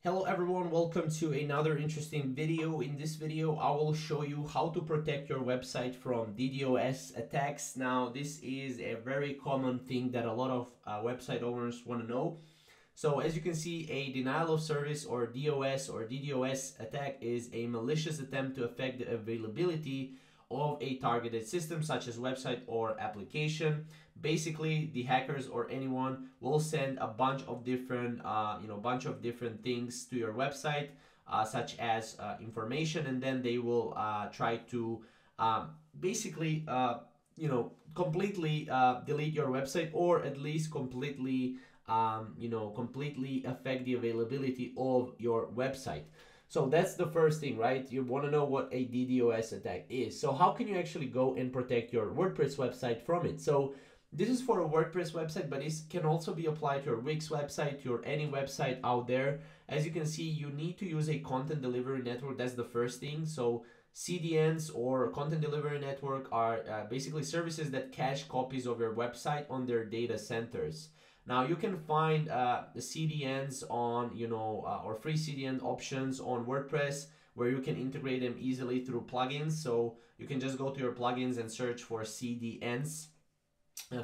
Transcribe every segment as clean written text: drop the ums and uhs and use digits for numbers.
Hello everyone, welcome to another interesting video. In this video, I will show you how to protect your website from DDoS attacks. Now, this is a very common thing that a lot of website owners want to know. So as you can see, a denial of service or DOS or DDoS attack is a malicious attempt to affect the availability of a targeted system such as website or application. Basically, the hackers or anyone will send a bunch of different things to your website, such as information, and then they will try to basically completely delete your website, or at least completely completely affect the availability of your website. So that's the first thing, right? You want to know what a DDoS attack is. So how can you actually go and protect your WordPress website from it? So this is for a WordPress website, but it can also be applied to your Wix website, to your any website out there. As you can see, you need to use a content delivery network. That's the first thing. So CDNs or content delivery network are basically services that cache copies of your website on their data centers. Now you can find the CDNs on, or free CDN options on WordPress, where you can integrate them easily through plugins. So you can just go to your plugins and search for CDNs.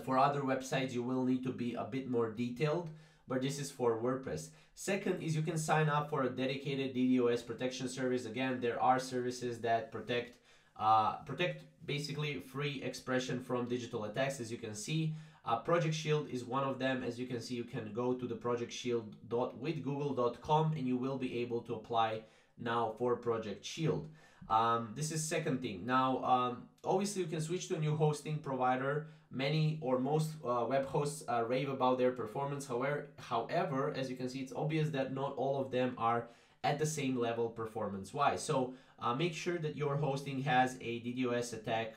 For other websites, you will need to be a bit more detailed, but this is for WordPress. Second is you can sign up for a dedicated DDoS protection service. Again, there are services that protect basically free expression from digital attacks, as you can see. Project Shield is one of them. As you can see, you can go to the projectshield.withgoogle.com and you will be able to apply now for Project Shield. This is second thing. Now, obviously you can switch to a new hosting provider. Many or most web hosts rave about their performance. However, as you can see, it's obvious that not all of them are at the same level performance-wise. So make sure that your hosting has a DDoS attack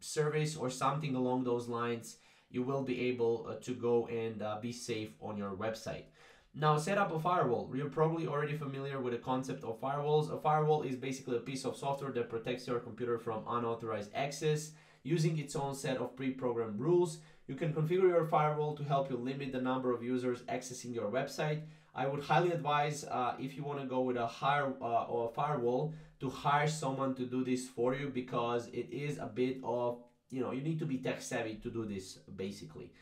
service or something along those lines. You will be able to go and be safe on your website. Now, set up a firewall. You're probably already familiar with the concept of firewalls. A firewall is basically a piece of software that protects your computer from unauthorized access using its own set of pre-programmed rules. You can configure your firewall to help you limit the number of users accessing your website. I would highly advise, if you want to go with a firewall, to hire someone to do this for you, because it is a bit of, you need to be tech savvy to do this, basically.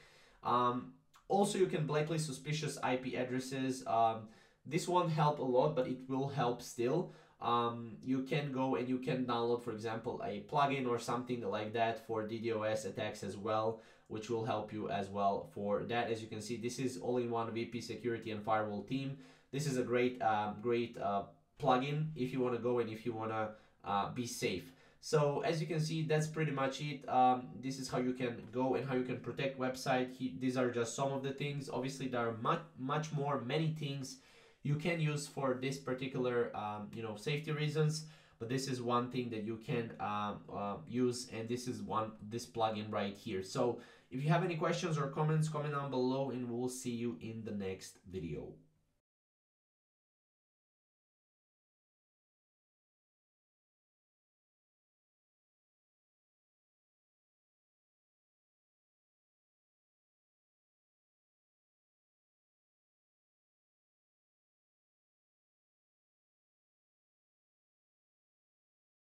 Also, you can blacklist suspicious IP addresses. This won't help a lot, but it will help still. You can go and you can download, for example, a plugin or something like that for DDoS attacks as well, which will help you as well for that. As you can see, this is all-in-one VP security and firewall team. This is a great plugin if you want to go and if you want to be safe. So as you can see, that's pretty much it. This is how you can go and how you can protect website. These are just some of the things. Obviously, there are many things you can use for this particular, safety reasons. But this is one thing that you can use, and this is this plugin right here. So if you have any questions or comments, comment down below, and we'll see you in the next video.